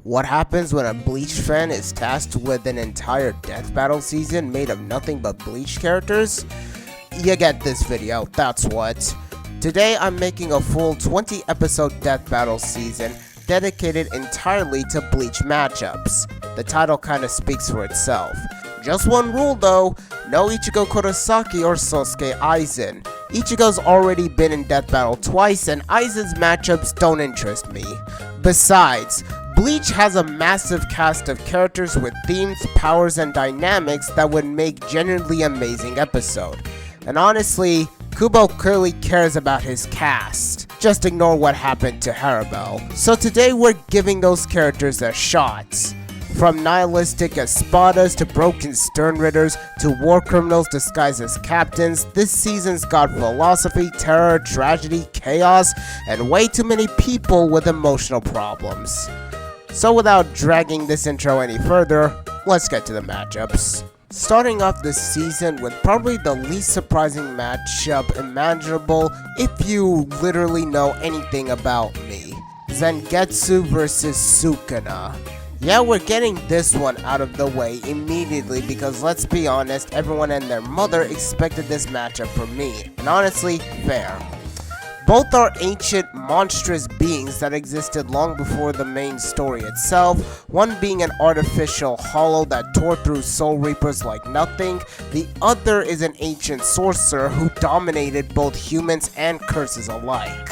What happens when a Bleach fan is tasked with an entire death battle season made of nothing but Bleach characters? You get this video, that's what. Today I'm making a full 20 episode death battle season dedicated entirely to Bleach matchups. The title kinda speaks for itself. Just one rule though, no Ichigo Kurosaki or Sosuke Aizen. Ichigo's already been in death battle twice and Aizen's matchups don't interest me. Besides, Bleach has a massive cast of characters with themes, powers, and dynamics that would make genuinely amazing episode. And honestly, Kubo clearly cares about his cast. Just ignore what happened to Harabel. So today we're giving those characters a shot. From nihilistic espadas to broken stern ridders to war criminals disguised as captains, this season's got philosophy, terror, tragedy, chaos, and way too many people with emotional problems. So without dragging this intro any further, let's get to the matchups. Starting off this season with probably the least surprising matchup imaginable if you literally know anything about me. Zangetsu vs Sukuna. Yeah, we're getting this one out of the way immediately because let's be honest, everyone and their mother expected this matchup from me, and honestly, fair. Both are ancient, monstrous beings that existed long before the main story itself, one being an artificial hollow that tore through soul reapers like nothing, the other is an ancient sorcerer who dominated both humans and curses alike.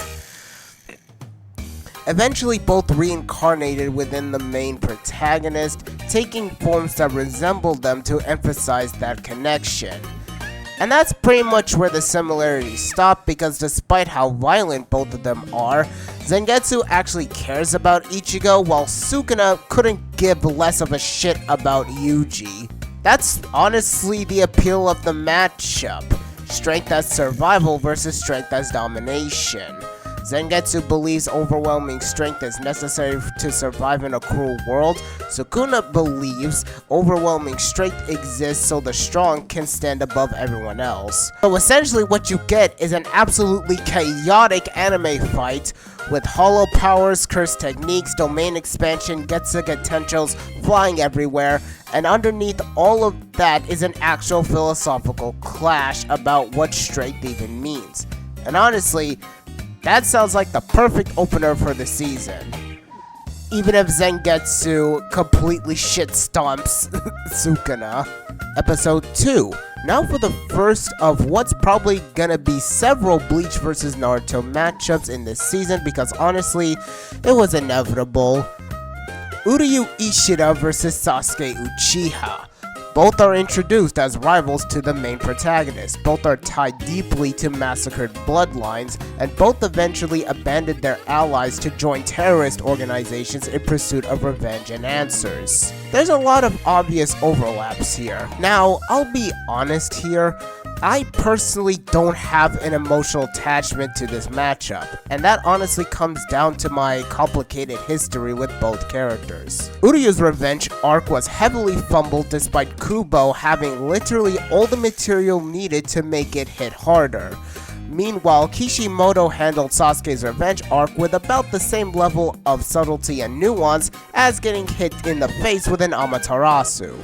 Eventually both reincarnated within the main protagonist, taking forms that resembled them to emphasize that connection. And that's pretty much where the similarities stop because despite how violent both of them are, Zangetsu actually cares about Ichigo while Sukuna couldn't give less of a shit about Yuji. That's honestly the appeal of the matchup. Strength as survival versus strength as domination. Zangetsu believes overwhelming strength is necessary to survive in a cruel world. Sukuna believes overwhelming strength exists so the strong can stand above everyone else. So essentially what you get is an absolutely chaotic anime fight with hollow powers, curse techniques, domain expansion, Getsuga Tenchos flying everywhere, and underneath all of that is an actual philosophical clash about what strength even means. And honestly, that sounds like the perfect opener for the season. Even if Zangetsu completely shit stomps Sukuna. Episode 2. Now for the first of what's probably gonna be several Bleach vs Naruto matchups in this season because honestly, it was inevitable. Uryu Ishida vs Sasuke Uchiha. Both are introduced as rivals to the main protagonist, both are tied deeply to massacred bloodlines, and both eventually abandoned their allies to join terrorist organizations in pursuit of revenge and answers. There's a lot of obvious overlaps here. Now, I'll be honest here, I personally don't have an emotional attachment to this matchup, and that honestly comes down to my complicated history with both characters. Uryu's revenge arc was heavily fumbled despite Kubo having literally all the material needed to make it hit harder. Meanwhile, Kishimoto handled Sasuke's revenge arc with about the same level of subtlety and nuance as getting hit in the face with an Amaterasu.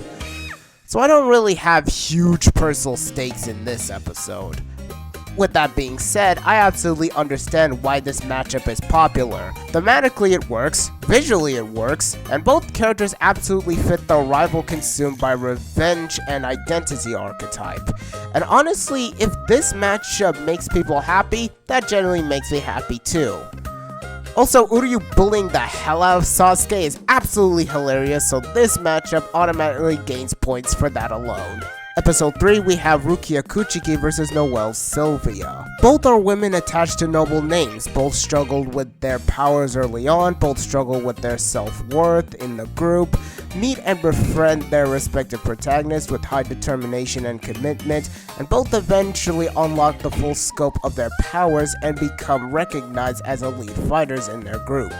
So I don't really have huge personal stakes in this episode. With that being said, I absolutely understand why this matchup is popular. Thematically it works, visually it works, and both characters absolutely fit the rival consumed by revenge and identity archetype. And honestly, if this matchup makes people happy, that generally makes me happy too. Also, Uryu bullying the hell out of Sasuke is absolutely hilarious, so this matchup automatically gains points for that alone. Episode 3, we have Rukia Kuchiki vs Noelle Sylvia. Both are women attached to noble names, both struggled with their powers early on, both struggle with their self-worth in the group, meet and befriend their respective protagonists with high determination and commitment, and both eventually unlock the full scope of their powers and become recognized as elite fighters in their group.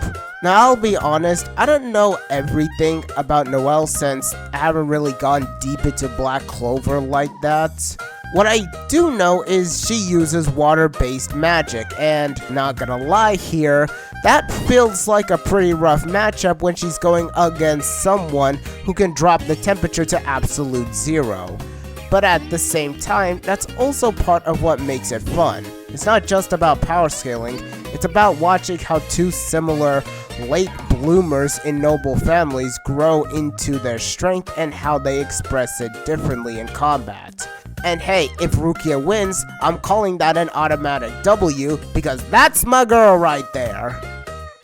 Now I'll be honest, I don't know everything about Noelle since I haven't really gone deep into Black Clover like that. What I do know is she uses water-based magic, and not gonna lie here, That feels like a pretty rough matchup when she's going against someone who can drop the temperature to absolute zero. But at the same time, that's also part of what makes it fun. It's not just about power scaling, it's about watching how two similar late bloomers in noble families grow into their strength and how they express it differently in combat. And hey, if Rukia wins, I'm calling that an automatic W because that's my girl right there.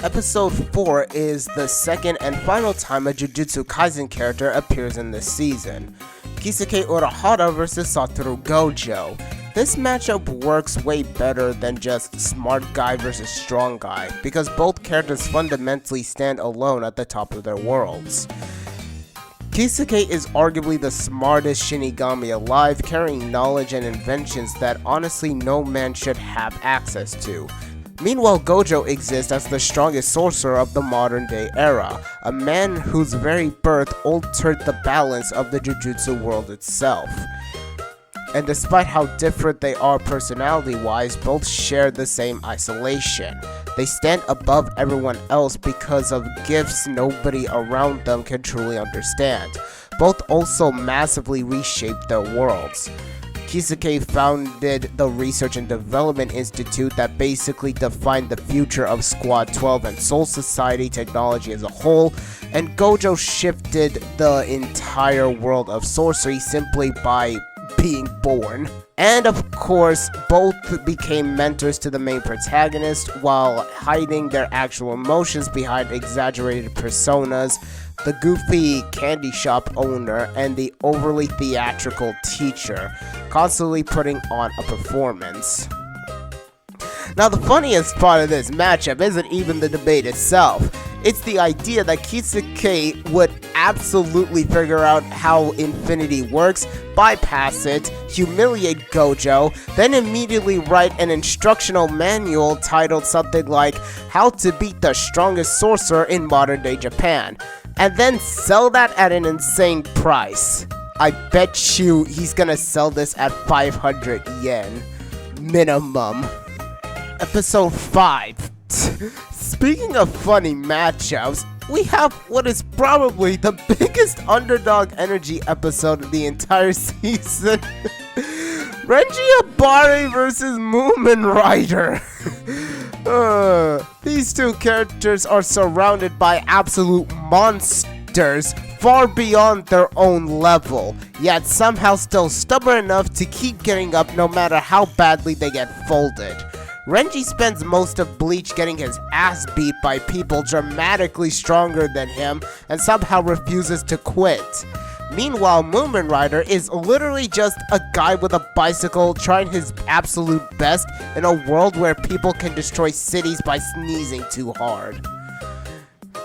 Episode 4 is the second and final time a Jujutsu Kaisen character appears in this season. Kisuke Urahara vs Satoru Gojo. This matchup works way better than just smart guy versus strong guy, because both characters fundamentally stand alone at the top of their worlds. Kisuke is arguably the smartest Shinigami alive, carrying knowledge and inventions that honestly no man should have access to. Meanwhile, Gojo exists as the strongest sorcerer of the modern day era, a man whose very birth altered the balance of the Jujutsu world itself. And despite how different they are personality-wise, both share the same isolation. They stand above everyone else because of gifts nobody around them can truly understand. Both also massively reshaped their worlds. Kisuke founded the Research and Development Institute that basically defined the future of Squad 12 and Soul Society technology as a whole, and Gojo shifted the entire world of sorcery simply by being born. And of course, both became mentors to the main protagonist while hiding their actual emotions behind exaggerated personas, the goofy candy shop owner and the overly theatrical teacher, constantly putting on a performance. Now the funniest part of this matchup isn't even the debate itself. It's the idea that Kisuke would absolutely figure out how Infinity works, bypass it, humiliate Gojo, then immediately write an instructional manual titled something like How to Beat the Strongest Sorcerer in Modern Day Japan, and then sell that at an insane price. I bet you he's gonna sell this at 500 yen. Minimum. Episode 5. Speaking of funny matchups, we have what is probably the biggest underdog energy episode of the entire season. Renji Abare vs. Moomin Rider. These two characters are surrounded by absolute monsters far beyond their own level, yet somehow still stubborn enough to keep getting up no matter how badly they get folded. Renji spends most of Bleach getting his ass beat by people dramatically stronger than him and somehow refuses to quit. Meanwhile, Moomin Rider is literally just a guy with a bicycle trying his absolute best in a world where people can destroy cities by sneezing too hard.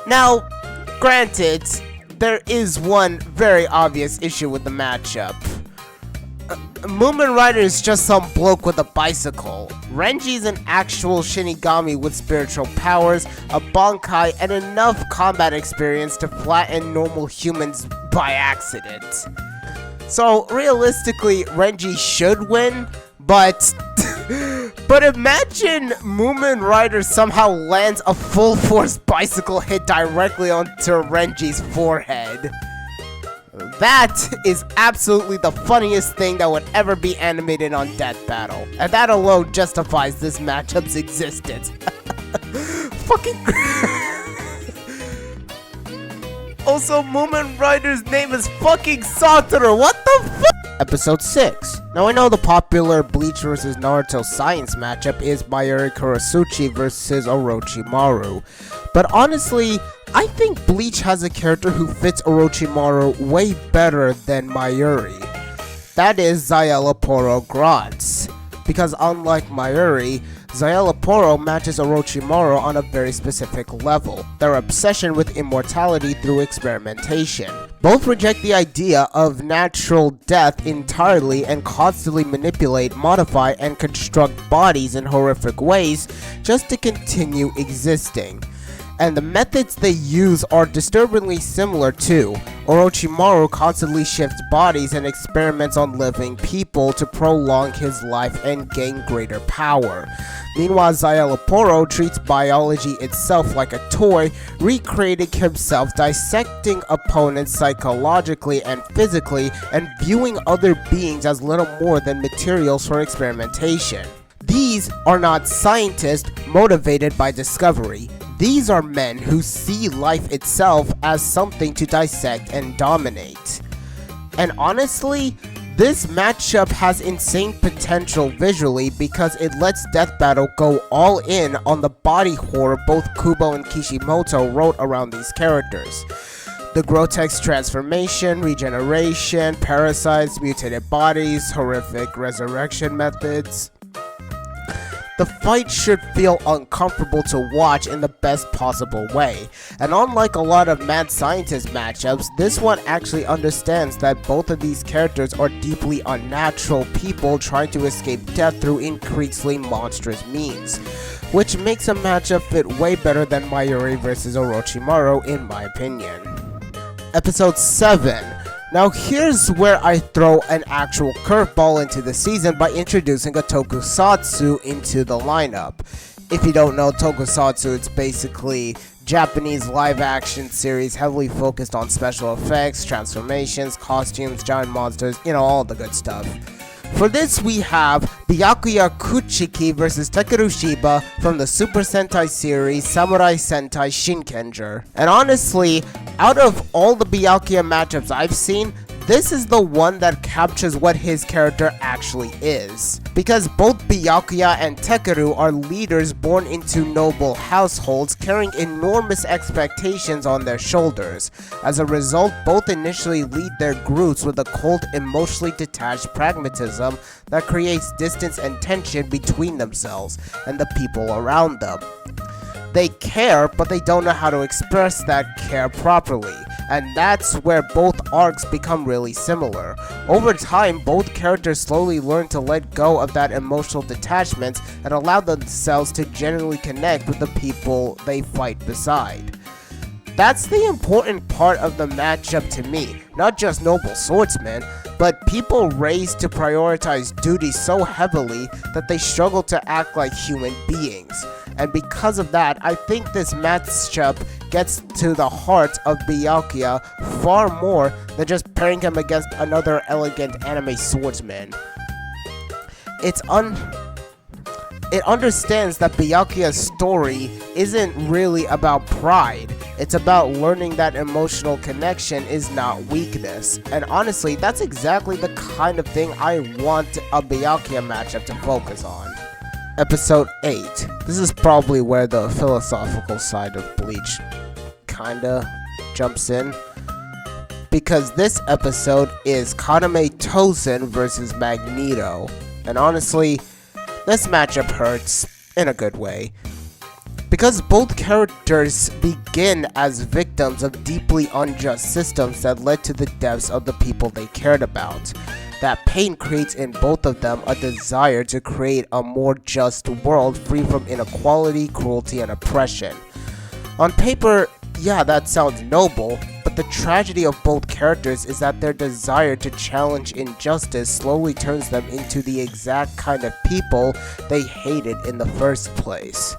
Now, granted, there is one very obvious issue with the matchup. Moomin Rider is just some bloke with a bicycle. Renji's an actual Shinigami with spiritual powers, a Bankai, and enough combat experience to flatten normal humans by accident. So realistically, Renji should win, but imagine Moomin Rider somehow lands a full force bicycle hit directly onto Renji's forehead. That is absolutely the funniest thing that would ever be animated on Death Battle, and that alone justifies this matchup's existence. Fucking Also, Moomin Rider's name is fucking Satoru, what the fuck? Episode 6. Now I know the popular Bleach vs Naruto science matchup is Mayuri Kurasuchi vs Orochimaru, but honestly, I think Bleach has a character who fits Orochimaru way better than Mayuri. That is Zaelaporo Grotz. Because unlike Mayuri, Zaelaporo matches Orochimaru on a very specific level, their obsession with immortality through experimentation. Both reject the idea of natural death entirely and constantly manipulate, modify, and construct bodies in horrific ways just to continue existing. And the methods they use are disturbingly similar too. Orochimaru constantly shifts bodies and experiments on living people to prolong his life and gain greater power. Meanwhile, Szayelaporro treats biology itself like a toy, recreating himself, dissecting opponents psychologically and physically, and viewing other beings as little more than materials for experimentation. These are not scientists motivated by discovery. These are men who see life itself as something to dissect and dominate. And honestly, this matchup has insane potential visually because it lets Death Battle go all in on the body horror both Kubo and Kishimoto wrote around these characters. The grotesque transformation, regeneration, parasites, mutated bodies, horrific resurrection methods. The fight should feel uncomfortable to watch in the best possible way, and unlike a lot of mad scientist matchups, this one actually understands that both of these characters are deeply unnatural people trying to escape death through increasingly monstrous means, which makes a matchup fit way better than Mayuri vs Orochimaru in my opinion. Episode 7. Now here's where I throw an actual curveball into the season by introducing a tokusatsu into the lineup. If you don't know tokusatsu, it's basically Japanese live-action series heavily focused on special effects, transformations, costumes, giant monsters, all the good stuff. For this, we have Byakuya Kuchiki vs Takeru Shiba from the Super Sentai series Samurai Sentai Shinkenger. And honestly, out of all the Byakuya matchups I've seen, this is the one that captures what his character actually is. Because both Byakuya and Takeru are leaders born into noble households carrying enormous expectations on their shoulders. As a result, both initially lead their groups with a cold, emotionally detached pragmatism that creates distance and tension between themselves and the people around them. They care, but they don't know how to express that care properly, and that's where both arcs become really similar. Over time, both characters slowly learn to let go of that emotional detachment and allow themselves to genuinely connect with the people they fight beside. That's the important part of the matchup to me, not just noble swordsmen, but people raised to prioritize duty so heavily that they struggle to act like human beings. And because of that, I think this matchup gets to the heart of Byakuya far more than just pairing him against another elegant anime swordsman. It understands that Byakuya's story isn't really about pride. It's about learning that emotional connection is not weakness. And honestly, that's exactly the kind of thing I want a Byakuya matchup to focus on. Episode 8. This is probably where the philosophical side of Bleach kinda jumps in. Because this episode is Kaname Tosen versus Magneto. And honestly, this matchup hurts in a good way. Because both characters begin as victims of deeply unjust systems that led to the deaths of the people they cared about. That pain creates in both of them a desire to create a more just world free from inequality, cruelty, and oppression. On paper, yeah, that sounds noble, but the tragedy of both characters is that their desire to challenge injustice slowly turns them into the exact kind of people they hated in the first place.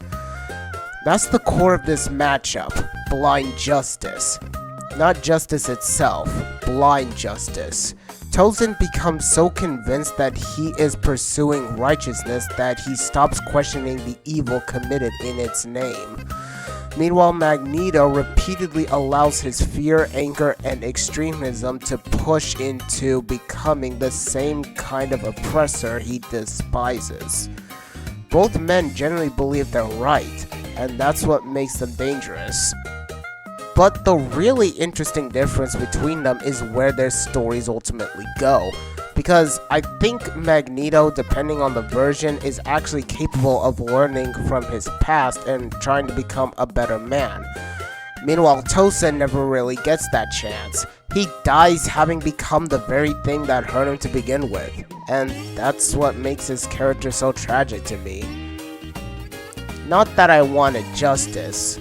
That's the core of this matchup, blind justice. Not justice itself, blind justice. Tosen becomes so convinced that he is pursuing righteousness that he stops questioning the evil committed in its name. Meanwhile, Magneto repeatedly allows his fear, anger, and extremism to push into becoming the same kind of oppressor he despises. Both men generally believe they're right, and that's what makes them dangerous. But the really interesting difference between them is where their stories ultimately go. Because I think Magneto, depending on the version, is actually capable of learning from his past and trying to become a better man. Meanwhile, Tosen never really gets that chance. He dies having become the very thing that hurt him to begin with. And that's what makes his character so tragic to me. Not that I wanted justice.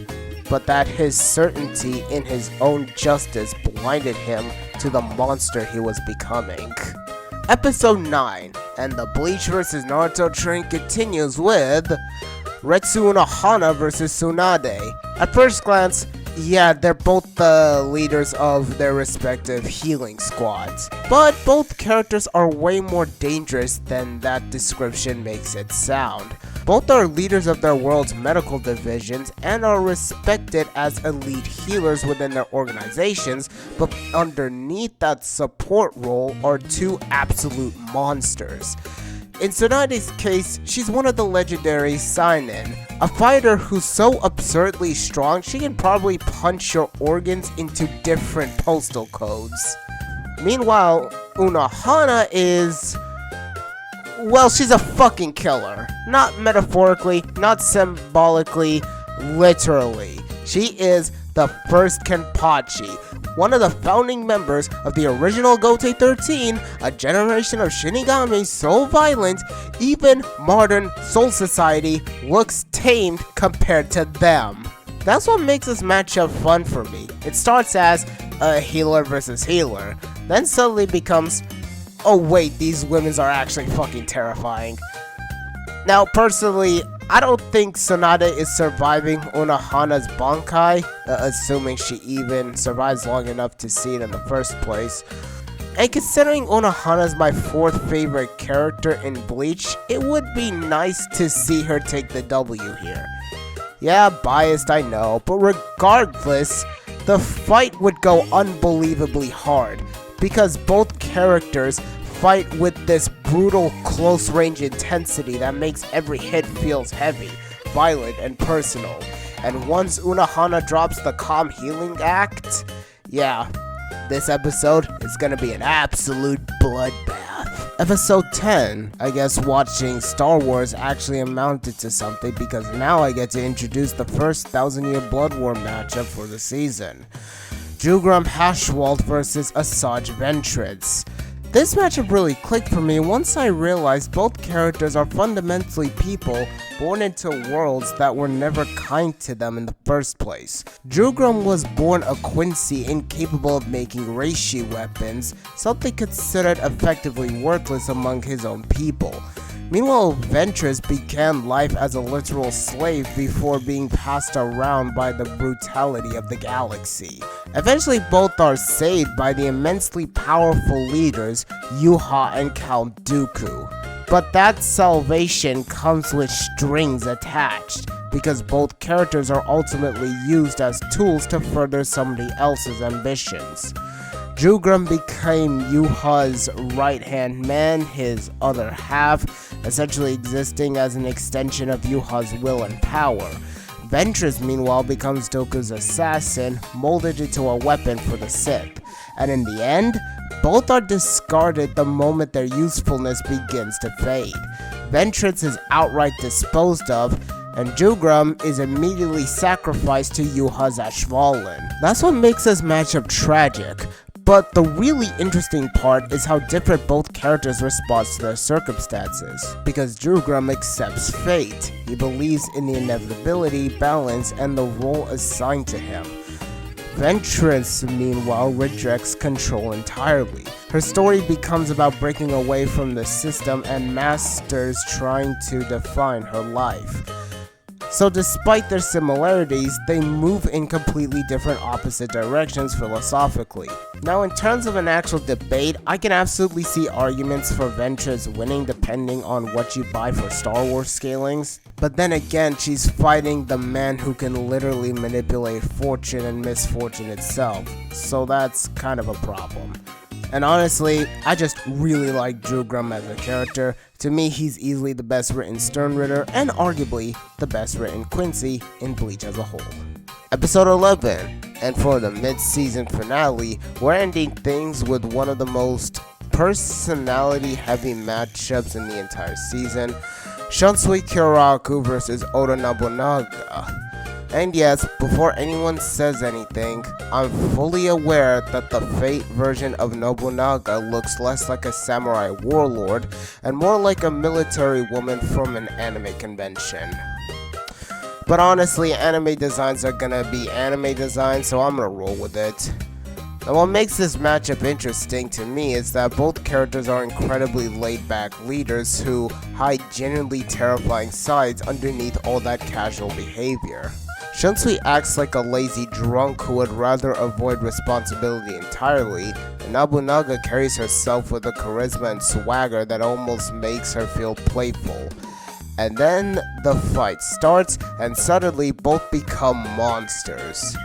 but that his certainty in his own justice blinded him to the monster he was becoming. Episode 9, and the Bleach vs Naruto train continues with Retsu Unohana vs Tsunade. At first glance, yeah, they're both the leaders of their respective healing squads, but both characters are way more dangerous than that description makes it sound. Both are leaders of their world's medical divisions and are respected as elite healers within their organizations, but underneath that support role are two absolute monsters. In Tsunade's case, she's one of the legendary Seinen, a fighter who's so absurdly strong she can probably punch your organs into different postal codes. Meanwhile, Unohana is... well, she's a fucking killer. Not metaphorically, not symbolically, literally. She is the first Kenpachi, one of the founding members of the original Gotei 13, a generation of Shinigami so violent, even modern Soul Society looks tamed compared to them. That's what makes this matchup fun for me. It starts as a healer versus healer, then suddenly becomes, oh wait, these women are actually fucking terrifying. Now, personally, I don't think Tsunade is surviving Unohana's Bankai, assuming she even survives long enough to see it in the first place. And considering Unohana is my 4th favorite character in Bleach, it would be nice to see her take the W here. Yeah, biased, I know, but regardless, the fight would go unbelievably hard, because both characters fight with this brutal close-range intensity that makes every hit feels heavy, violent, and personal. And once Unohana drops the calm healing act, yeah, this episode is gonna be an absolute bloodbath. Episode 10, I guess watching Star Wars actually amounted to something because now I get to introduce the first 1000-year Blood War matchup for the season. Jugram Hashwald vs Asajj Ventress. This matchup really clicked for me once I realized both characters are fundamentally people born into worlds that were never kind to them in the first place. Jugram was born a Quincy incapable of making reishi weapons, something considered effectively worthless among his own people. Meanwhile, Ventress began life as a literal slave before being passed around by the brutality of the galaxy. Eventually, both are saved by the immensely powerful leaders, Yuha and Count Dooku. But that salvation comes with strings attached, because both characters are ultimately used as tools to further somebody else's ambitions. Jugram became Yuha's right-hand man, his other half, essentially existing as an extension of Yuha's will and power. Ventress, meanwhile, becomes Dooku's assassin, molded into a weapon for the Sith. And in the end, both are discarded the moment their usefulness begins to fade. Ventress is outright disposed of, and Jugram is immediately sacrificed to Yuha's Ashvalan. That's what makes this matchup tragic. But the really interesting part is how different both characters respond to their circumstances. Because Jugram accepts fate. He believes in the inevitability, balance, and the role assigned to him. Ventress, meanwhile, rejects control entirely. Her story becomes about breaking away from the system and masters trying to define her life. So despite their similarities, they move in completely different opposite directions philosophically. Now in terms of an actual debate, I can absolutely see arguments for Ventress winning depending on what you buy for Star Wars scalings. But then again, she's fighting the man who can literally manipulate fortune and misfortune itself. So that's kind of a problem. And honestly, I just really like Jugram as a character. To me, he's easily the best written Stern Ritter and arguably the best written Quincy in Bleach as a whole. Episode 11, and for the mid-season finale, we're ending things with one of the most personality-heavy matchups in the entire season, Shunsui Kyoraku vs Oda Nobunaga. And yes, before anyone says anything, I'm fully aware that the Fate version of Nobunaga looks less like a samurai warlord and more like a military woman from an anime convention. But honestly, anime designs are gonna be anime designs, so I'm gonna roll with it. And what makes this matchup interesting to me is that both characters are incredibly laid-back leaders who hide genuinely terrifying sides underneath all that casual behavior. Shunsui acts like a lazy drunk who would rather avoid responsibility entirely, and Nobunaga carries herself with a charisma and swagger that almost makes her feel playful. And then the fight starts, and suddenly both become monsters.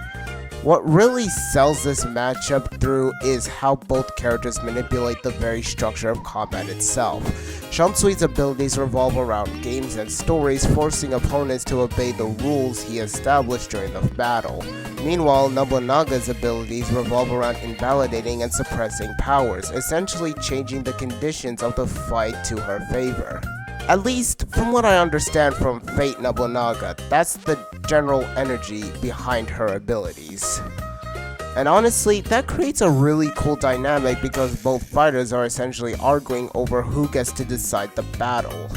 What really sells this matchup through is how both characters manipulate the very structure of combat itself. Shansui's abilities revolve around games and stories, forcing opponents to obey the rules he established during the battle. Meanwhile, Nobunaga's abilities revolve around invalidating and suppressing powers, essentially changing the conditions of the fight to her favor. At least, from what I understand from Fate Nobunaga, that's the general energy behind her abilities. And honestly, that creates a really cool dynamic because both fighters are essentially arguing over who gets to decide the battle.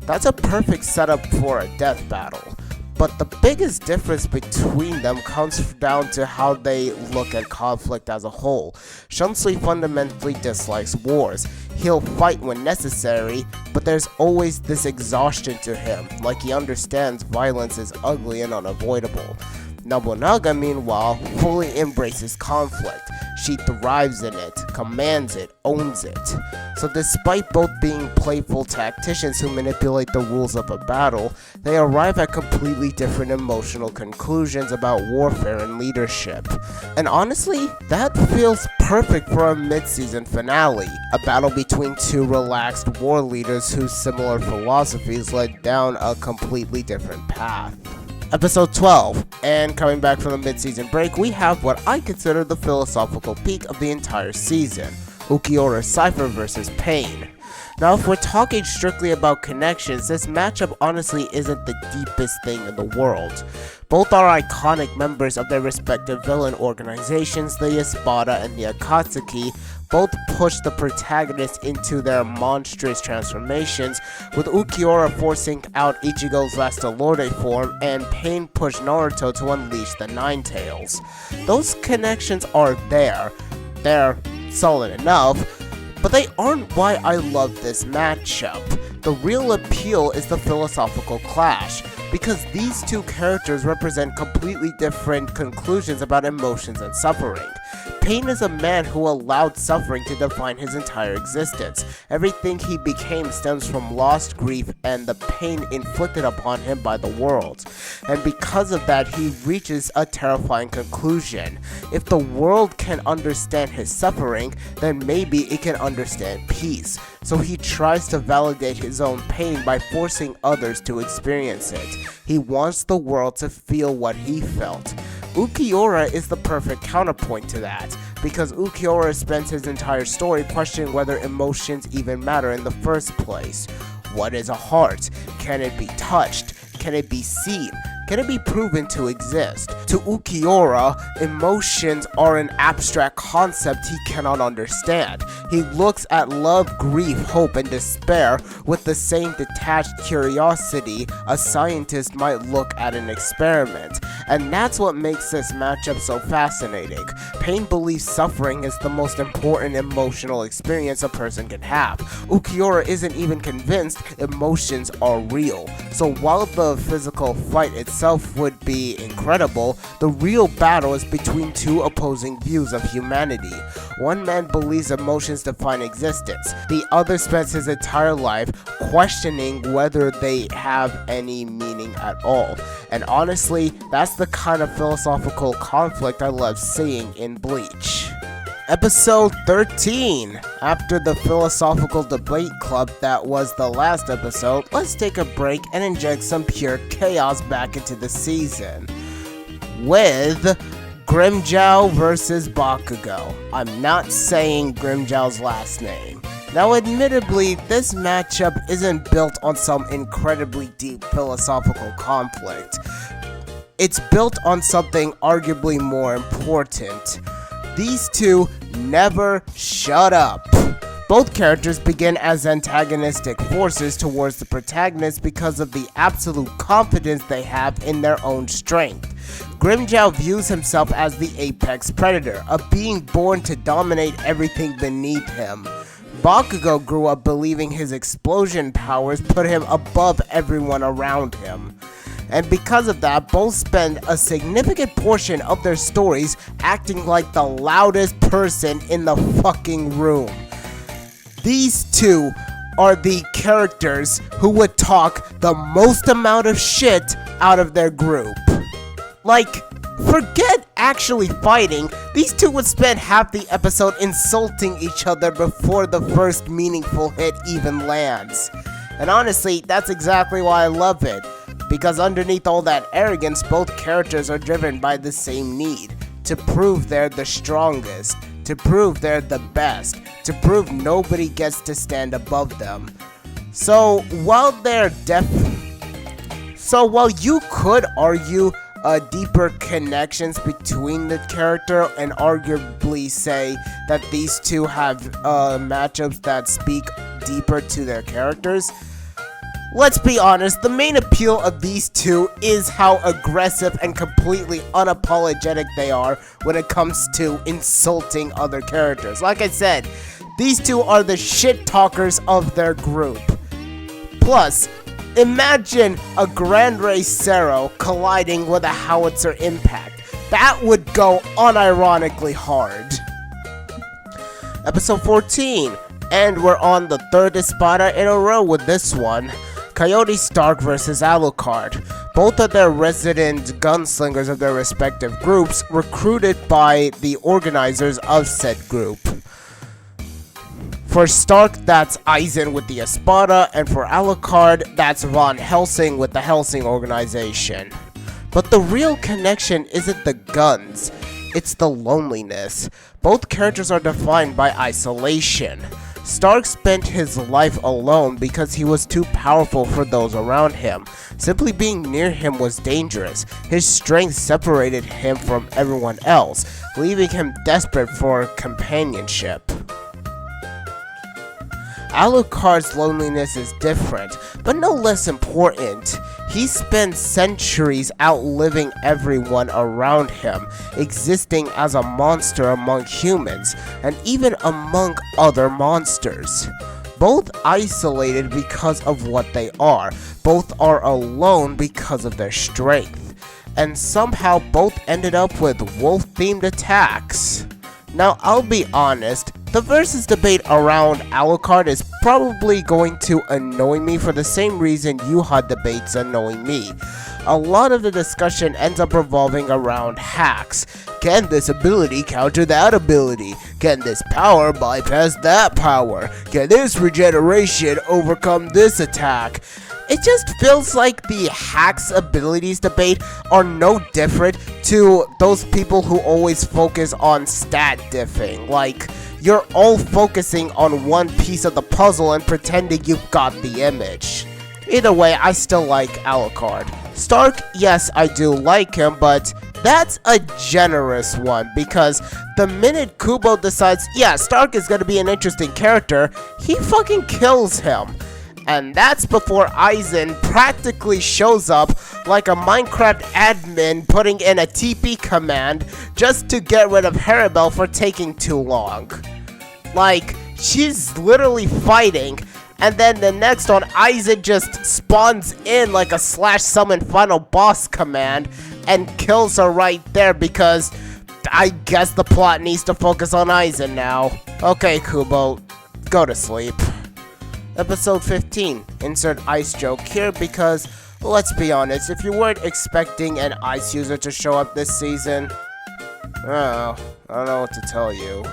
That's a perfect setup for a death battle. But the biggest difference between them comes down to how they look at conflict as a whole. Shunsui fundamentally dislikes wars. He'll fight when necessary, but there's always this exhaustion to him, like he understands violence is ugly and unavoidable. Nobunaga, meanwhile, fully embraces conflict. She thrives in it, commands it, owns it. So despite both being playful tacticians who manipulate the rules of a battle, they arrive at completely different emotional conclusions about warfare and leadership. And honestly, that feels perfect for a mid-season finale, a battle between two relaxed war leaders whose similar philosophies led down a completely different path. Episode 12, and coming back from the mid-season break, we have what I consider the philosophical peak of the entire season, Ukiura's Cypher vs. Pain. Now, if we're talking strictly about connections, this matchup honestly isn't the deepest thing in the world. Both are iconic members of their respective villain organizations, the Espada and the Akatsuki. Both push the protagonist into their monstrous transformations, with Ukiura forcing out Ichigo's Last Lorde form, and Pain push Naruto to unleash the Nine Tails. Those connections are there. They're solid enough, but they aren't why I love this matchup. The real appeal is the philosophical clash, because these two characters represent completely different conclusions about emotions and suffering. Pain is a man who allowed suffering to define his entire existence. Everything he became stems from lost grief and the pain inflicted upon him by the world. And because of that, he reaches a terrifying conclusion. If the world can understand his suffering, then maybe it can understand peace. So he tries to validate his own pain by forcing others to experience it. He wants the world to feel what he felt. Ukiura is the perfect counterpoint to that, because Ukiura spends his entire story questioning whether emotions even matter in the first place. What is a heart? Can it be touched? Can it be seen? Can it be proven to exist? To Ukiura, emotions are an abstract concept he cannot understand. He looks at love, grief, hope, and despair with the same detached curiosity a scientist might look at an experiment. And that's what makes this matchup so fascinating. Pain believes suffering is the most important emotional experience a person can have. Ukiura isn't even convinced emotions are real. So while the physical fight itself would be incredible, the real battle is between two opposing views of humanity. One man believes emotions define existence. The other spends his entire life questioning whether they have any meaning at all. And honestly, that's the kind of philosophical conflict I love seeing in Bleach. Episode 13. After the philosophical debate club that was the last episode, let's take a break and inject some pure chaos back into the season. With Grimmjow vs. Bakugo. I'm not saying Grimmjow's last name. Now admittedly, this matchup isn't built on some incredibly deep philosophical conflict. It's built on something arguably more important. These two never shut up. Both characters begin as antagonistic forces towards the protagonist because of the absolute confidence they have in their own strength. Grimmjow views himself as the apex predator, a being born to dominate everything beneath him. Bakugo grew up believing his explosion powers put him above everyone around him. And because of that, both spend a significant portion of their stories acting like the loudest person in the fucking room. These two are the characters who would talk the most amount of shit out of their group. Like, forget actually fighting, these two would spend half the episode insulting each other before the first meaningful hit even lands. And honestly, that's exactly why I love it. Because underneath all that arrogance, both characters are driven by the same need. To prove they're the strongest. To prove they're the best. To prove nobody gets to stand above them. So while you could argue deeper connections between the character and arguably say that these two have matchups that speak deeper to their characters, let's be honest, the main appeal of these two is how aggressive and completely unapologetic they are when it comes to insulting other characters. Like I said, these two are the shit talkers of their group. Plus, imagine a Grand Ray Zero colliding with a Howitzer Impact. That would go unironically hard. Episode 14, and we're on the third Espada in a row with this one. Coyote Stark vs. Alucard. Both of their resident gunslingers of their respective groups, recruited by the organizers of said group. For Stark, that's Aizen with the Espada, and for Alucard, that's Von Helsing with the Helsing organization. But the real connection isn't the guns, it's the loneliness. Both characters are defined by isolation. Stark spent his life alone because he was too powerful for those around him. Simply being near him was dangerous. His strength separated him from everyone else, leaving him desperate for companionship. Alucard's loneliness is different, but no less important. He spends centuries outliving everyone around him, existing as a monster among humans, and even among other monsters. Both isolated because of what they are, both are alone because of their strength, and somehow both ended up with wolf-themed attacks. Now, I'll be honest, the versus debate around Alucard is probably going to annoy me for the same reason Yuha debates annoy me. A lot of the discussion ends up revolving around hacks. Can this ability counter that ability? Can this power bypass that power? Can this regeneration overcome this attack? It just feels like the hacks abilities debate are no different to those people who always focus on stat diffing. Like, you're all focusing on one piece of the puzzle and pretending you've got the image. Either way, I still like Alucard. Stark, yes, I do like him, but that's a generous one, because the minute Kubo decides, yeah, Stark is gonna be an interesting character, he fucking kills him. And that's before Aizen practically shows up like a Minecraft admin putting in a TP command just to get rid of Haribel for taking too long. Like, she's literally fighting, and then the next one, Aizen just spawns in like a /summon final boss command and kills her right there because I guess the plot needs to focus on Aizen now. Okay, Kubo, go to sleep. Episode 15. Insert ice joke here because, let's be honest, if you weren't expecting an ice user to show up this season, I don't know what to tell you.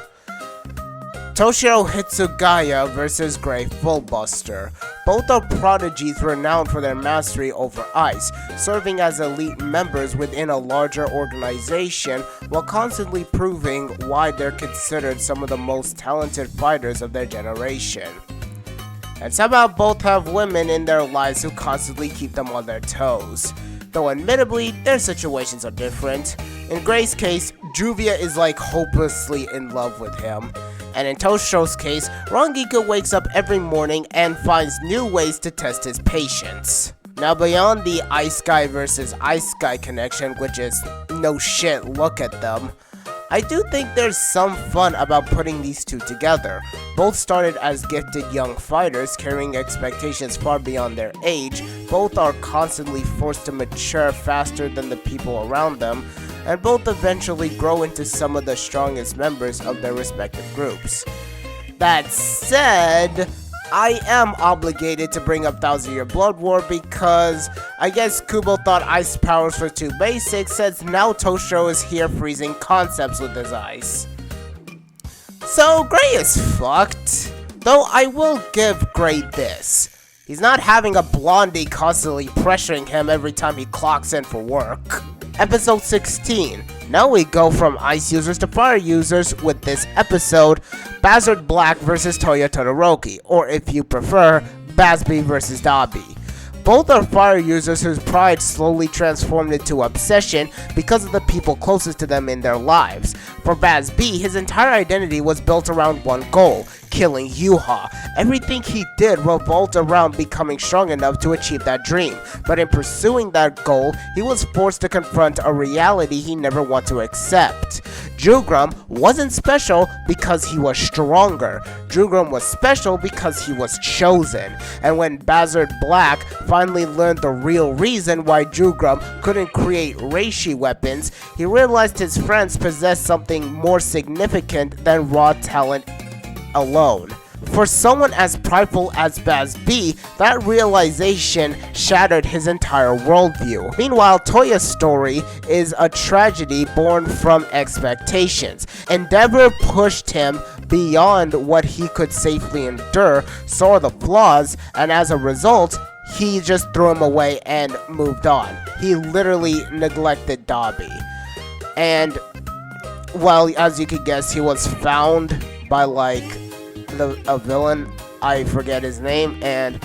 Toshiro Hitsugaya vs. Grey Fullbuster. Both are prodigies renowned for their mastery over ice, serving as elite members within a larger organization while constantly proving why they're considered some of the most talented fighters of their generation. And somehow both have women in their lives who constantly keep them on their toes. Though admittedly, their situations are different. In Gray's case, Juvia is like hopelessly in love with him. And in Tosho's case, Rangika wakes up every morning and finds new ways to test his patience. Now beyond the Ice Guy versus Ice Guy connection, which is no shit, look at them, I do think there's some fun about putting these two together. Both started as gifted young fighters carrying expectations far beyond their age, both are constantly forced to mature faster than the people around them, and both eventually grow into some of the strongest members of their respective groups. That said, I am obligated to bring up Thousand Year Blood War because I guess Kubo thought ice powers were too basic, since now Tosho is here freezing concepts with his ice. So Gray is fucked, though I will give Gray this. He's not having a blondie constantly pressuring him every time he clocks in for work. Episode 16. Now we go from ice users to fire users with this episode, Bazard Black vs Toya Todoroki, or if you prefer, Bazb vs Dabi. Both are fire users whose pride slowly transformed into obsession because of the people closest to them in their lives. For Bazb, his entire identity was built around one goal, killing Yuha. Everything he did revolved around becoming strong enough to achieve that dream, but in pursuing that goal, he was forced to confront a reality he never wanted to accept. Jugram wasn't special because he was stronger. Jugram was special because he was chosen. And when Bazard Black finally learned the real reason why Jugram couldn't create reishi weapons, he realized his friends possessed something more significant than raw talent alone. For someone as prideful as Bazb, that realization shattered his entire worldview. Meanwhile, Toya's story is a tragedy born from expectations. Endeavor pushed him beyond what he could safely endure, saw the flaws, and as a result, he just threw him away and moved on. He literally neglected Dabi. And, well, as you could guess, he was found by, a villain, I forget his name, and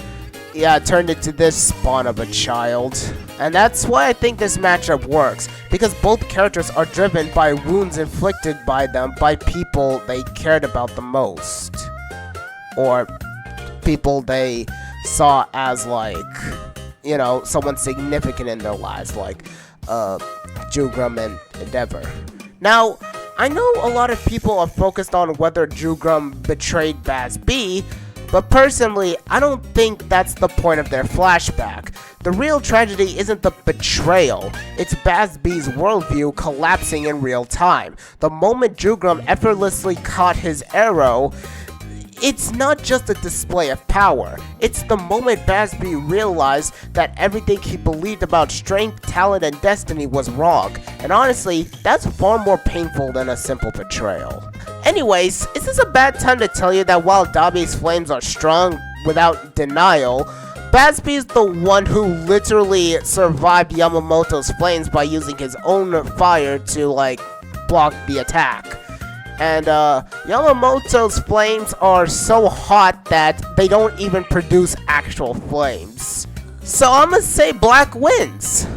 yeah, turned into this spawn of a child. And that's why I think this matchup works, because both characters are driven by wounds inflicted by them by people they cared about the most. Or people they saw as someone significant in their lives, like Jugram and Endeavor. Now, I know a lot of people are focused on whether Jugram betrayed Bazb, but personally, I don't think that's the point of their flashback. The real tragedy isn't the betrayal, it's Bazb's worldview collapsing in real time. The moment Jugram effortlessly caught his arrow, it's not just a display of power, it's the moment Bazb realized that everything he believed about strength, talent, and destiny was wrong, and honestly, that's far more painful than a simple betrayal. Anyways, is this a bad time to tell you that while Dabi's flames are strong without denial, Bazb is the one who literally survived Yamamoto's flames by using his own fire to, block the attack. And Yamamoto's flames are so hot that they don't even produce actual flames. So I'ma say Black wins.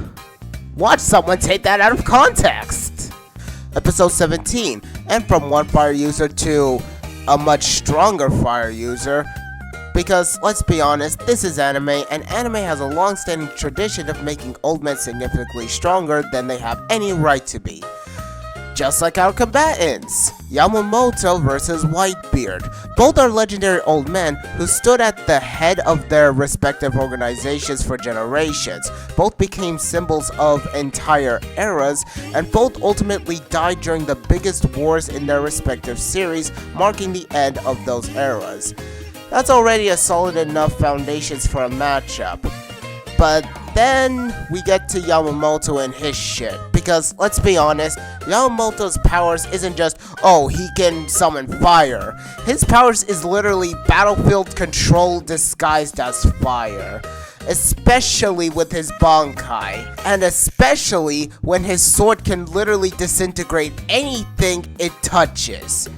Watch someone take that out of context. Episode 17, and from one fire user to a much stronger fire user. Because, let's be honest, this is anime, and anime has a long-standing tradition of making old men significantly stronger than they have any right to be. Just like our combatants, Yamamoto versus Whitebeard. Both are legendary old men who stood at the head of their respective organizations for generations. Both became symbols of entire eras, and both ultimately died during the biggest wars in their respective series, marking the end of those eras. That's already a solid enough foundations for a matchup. But then we get to Yamamoto and his shit, because let's be honest, Yamamoto's powers isn't just, oh, he can summon fire. His powers is literally battlefield control disguised as fire. Especially with his Bankai, and especially when his sword can literally disintegrate anything it touches.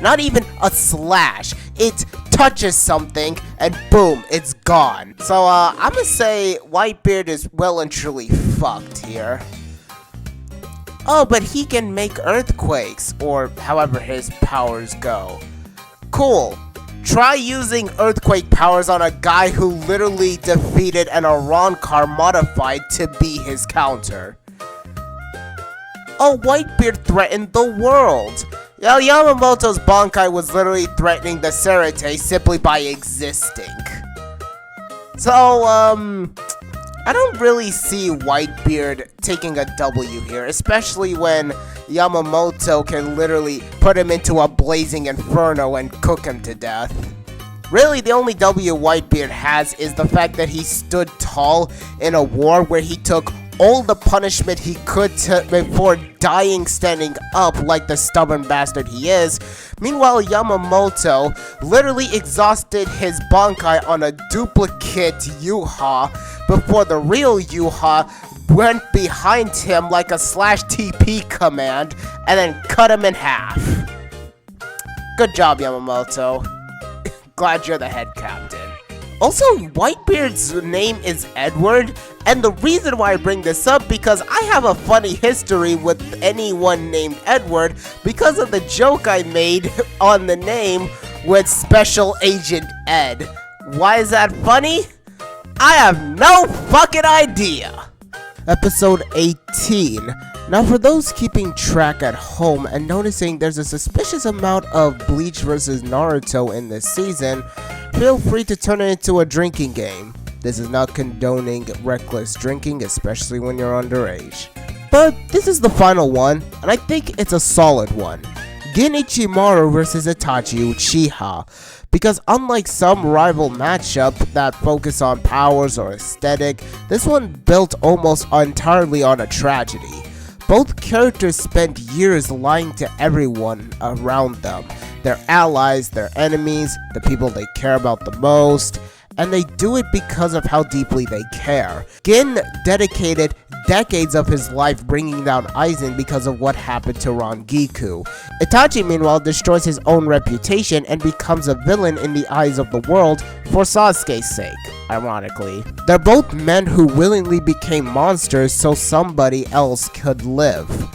Not even a slash, it touches something and boom, it's gone. So I'ma say Whitebeard is well and truly fucked here. Oh, but he can make earthquakes, or however his powers go. cool. Try using earthquake powers on a guy who literally defeated an Arrancar modified to be his counter. A Whitebeard threatened the world. Yamamoto's Bankai was literally threatening the Serite simply by existing. So, I don't really see Whitebeard taking a W here, especially when Yamamoto can literally put him into a blazing inferno and cook him to death. Really, the only W Whitebeard has is the fact that he stood tall in a war where he took all the punishment he could before dying standing up like the stubborn bastard he is. Meanwhile, Yamamoto literally exhausted his Bankai on a duplicate Yuha before the real Yuha went behind him like a /TP command and then cut him in half. Good job, Yamamoto. Glad you're the head captain. Also, Whitebeard's name is Edward, and the reason why I bring this up because I have a funny history with anyone named Edward because of the joke I made on the name with Special Agent Ed. Why is that funny? I have no fucking idea! Episode 18. Now for those keeping track at home and noticing there's a suspicious amount of Bleach vs Naruto in this season, feel free to turn it into a drinking game. This is not condoning reckless drinking, especially when you're underage. But this is the final one, and I think it's a solid one. Gin Ichimaru vs Itachi Uchiha. Because unlike some rival matchup that focus on powers or aesthetic, this one built almost entirely on a tragedy. Both characters spent years lying to everyone around them, their allies, their enemies, the people they care about the most, and they do it because of how deeply they care. Gin dedicated decades of his life bringing down Aizen because of what happened to Rangiku. Itachi, meanwhile, destroys his own reputation and becomes a villain in the eyes of the world for Sasuke's sake, ironically. They're both men who willingly became monsters so somebody else could live.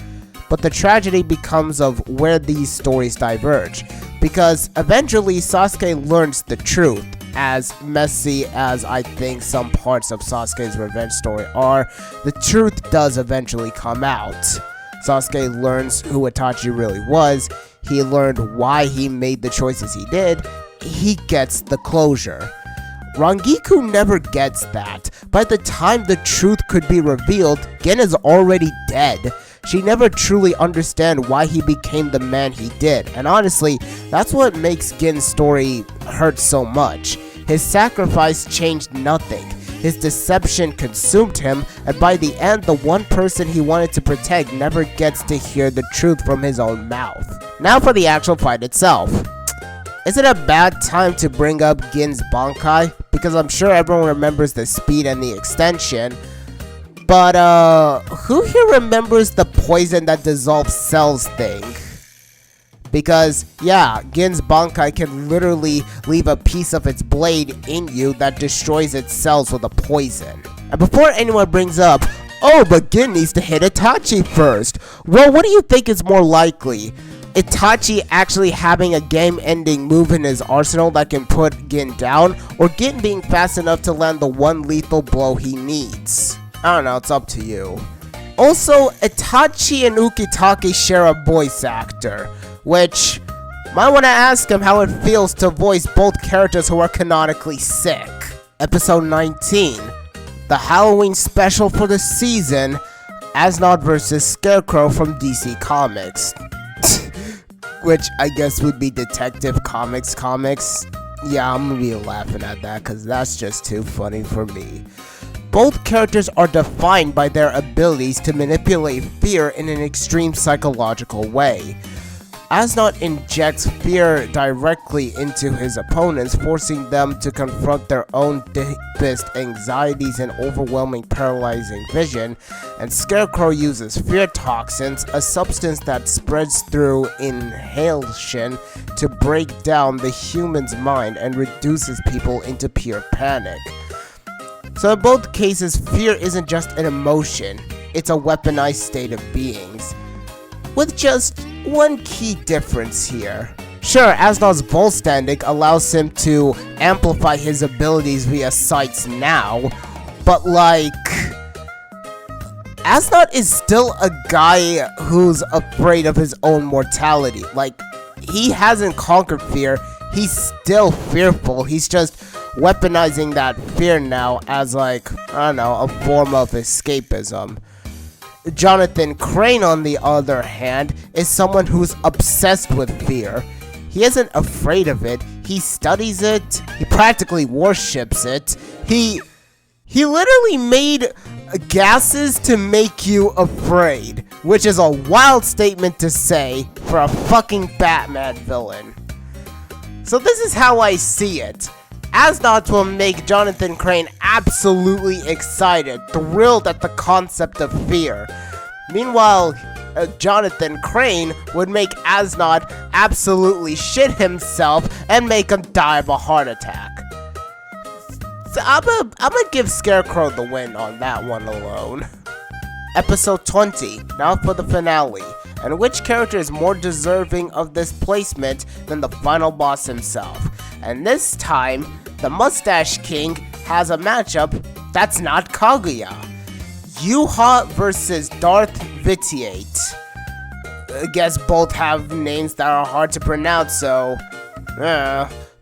But the tragedy becomes of where these stories diverge, because eventually Sasuke learns the truth. As messy as I think some parts of Sasuke's revenge story are, the truth does eventually come out. Sasuke learns who Itachi really was, he learned why he made the choices he did, he gets the closure. Rangiku never gets that. By the time the truth could be revealed, Gin is already dead. She never truly understands why he became the man he did, and honestly, that's what makes Gin's story hurt so much. His sacrifice changed nothing. His deception consumed him, and by the end, the one person he wanted to protect never gets to hear the truth from his own mouth. Now for the actual fight itself. Is it a bad time to bring up Gin's Bankai? Because I'm sure everyone remembers the speed and the extension. But, who here remembers the poison that dissolves cells thing? Because, yeah, Gin's Bankai can literally leave a piece of its blade in you that destroys its cells with a poison. And before anyone brings up, oh, but Gin needs to hit Itachi first. Well, what do you think is more likely? Itachi actually having a game-ending move in his arsenal that can put Gin down, or Gin being fast enough to land the one lethal blow he needs? I don't know, it's up to you. Also, Itachi and Ukitake share a voice actor, which might want to ask him how it feels to voice both characters who are canonically sick. Episode 19, the Halloween special for the season, Asnod vs Scarecrow from DC Comics. Which I guess would be Detective Comics. Yeah, I'm gonna be laughing at that because that's just too funny for me. Both characters are defined by their abilities to manipulate fear in an extreme psychological way. Asnod injects fear directly into his opponents, forcing them to confront their own deepest anxieties and overwhelming paralyzing vision, and Scarecrow uses fear toxins, a substance that spreads through inhalation to break down the human's mind and reduces people into pure panic. So in both cases, fear isn't just an emotion, it's a weaponized state of beings. With just one key difference here. Sure, Asnod's bull standing allows him to amplify his abilities via sights now, but like, Asnod is still a guy who's afraid of his own mortality. Like, he hasn't conquered fear, he's still fearful, he's just weaponizing that fear now as like, I don't know, a form of escapism. Jonathan Crane, on the other hand, is someone who's obsessed with fear. He isn't afraid of it, he studies it, he practically worships it, he literally made gases to make you afraid, which is a wild statement to say for a fucking Batman villain. So this is how I see it. Asnod will make Jonathan Crane absolutely excited, thrilled at the concept of fear. Meanwhile, Jonathan Crane would make Asnod absolutely shit himself and make him die of a heart attack. So I'm gonna give Scarecrow the win on that one alone. Episode 20, now for the finale. And which character is more deserving of this placement than the final boss himself? And this time, the Mustache King has a matchup that's not Kaguya. Yuha versus Darth Vitiate. I guess both have names that are hard to pronounce, so...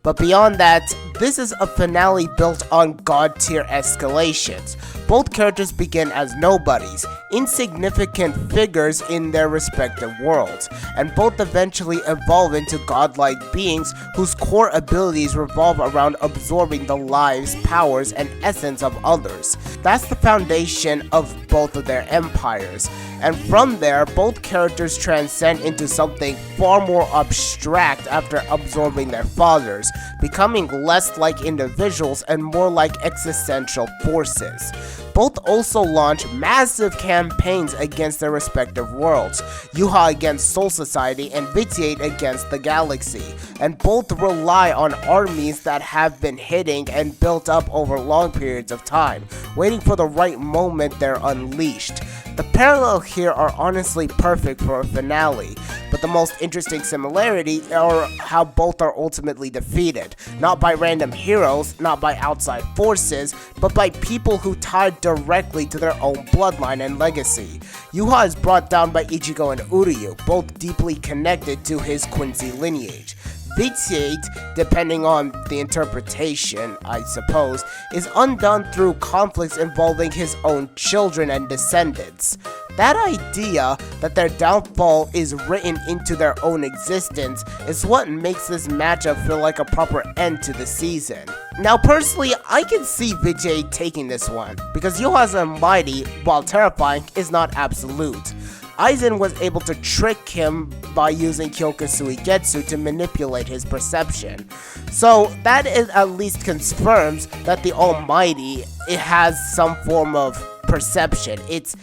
But beyond that, this is a finale built on god tier escalations. Both characters begin as nobodies, insignificant figures in their respective worlds, and both eventually evolve into godlike beings whose core abilities revolve around absorbing the lives, powers, and essence of others. That's the foundation of both of their empires, and from there, both characters transcend into something far more abstract after absorbing their fathers, becoming less like individuals and more like existential forces. Both also launch massive campaigns against their respective worlds, Yuha against Soul Society and Vitiate against the galaxy, and both rely on armies that have been hidden and built up over long periods of time, waiting for the right moment they're unleashed. The parallels here are honestly perfect for a finale, but the most interesting similarity are how both are ultimately defeated, not by random heroes, not by outside forces, but by people who tied directly to their own bloodline and legacy. Yuha is brought down by Ichigo and Uryu, both deeply connected to his Quincy lineage. Vitiate, depending on the interpretation, I suppose, is undone through conflicts involving his own children and descendants. That idea that their downfall is written into their own existence is what makes this matchup feel like a proper end to the season. Now personally, I can see Vitiate taking this one, because Yuha's mighty, while terrifying, is not absolute. Aizen was able to trick him by using Kyokusui Getsu to manipulate his perception. So that at least confirms that the Almighty, it has some form of perception. It's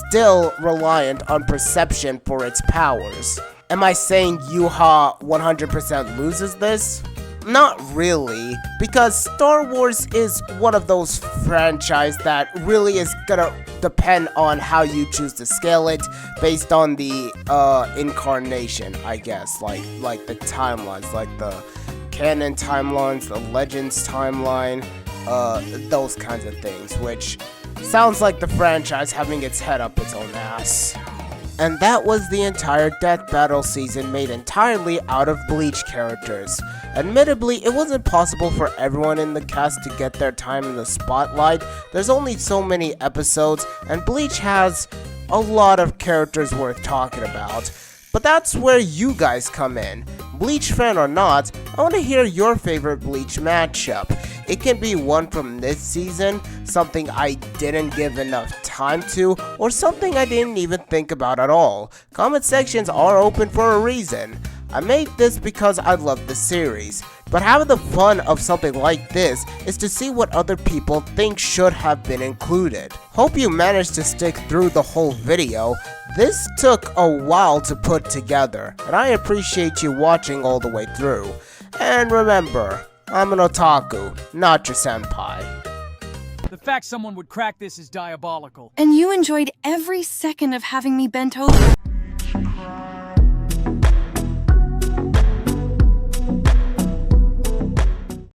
still reliant on perception for its powers. Am I saying Yuha 100% loses this? Not really, because Star Wars is one of those franchises that really is gonna depend on how you choose to scale it based on the incarnation, I guess, like the timelines, like the canon timelines, the Legends timeline, those kinds of things, which sounds like the franchise having its head up its own ass. And that was the entire Death Battle season made entirely out of Bleach characters. Admittedly, it wasn't possible for everyone in the cast to get their time in the spotlight. There's only so many episodes, and Bleach has a lot of characters worth talking about. But that's where you guys come in. Bleach fan or not, I want to hear your favorite Bleach matchup. It can be one from this season, something I didn't give enough time to, or something I didn't even think about at all. Comment sections are open for a reason. I made this because I love the series, but having the fun of something like this is to see what other people think should have been included. Hope you managed to stick through the whole video. This took a while to put together, and I appreciate you watching all the way through. And remember, I'm an otaku, not your senpai. The fact someone would crack this is diabolical. And you enjoyed every second of having me bent over.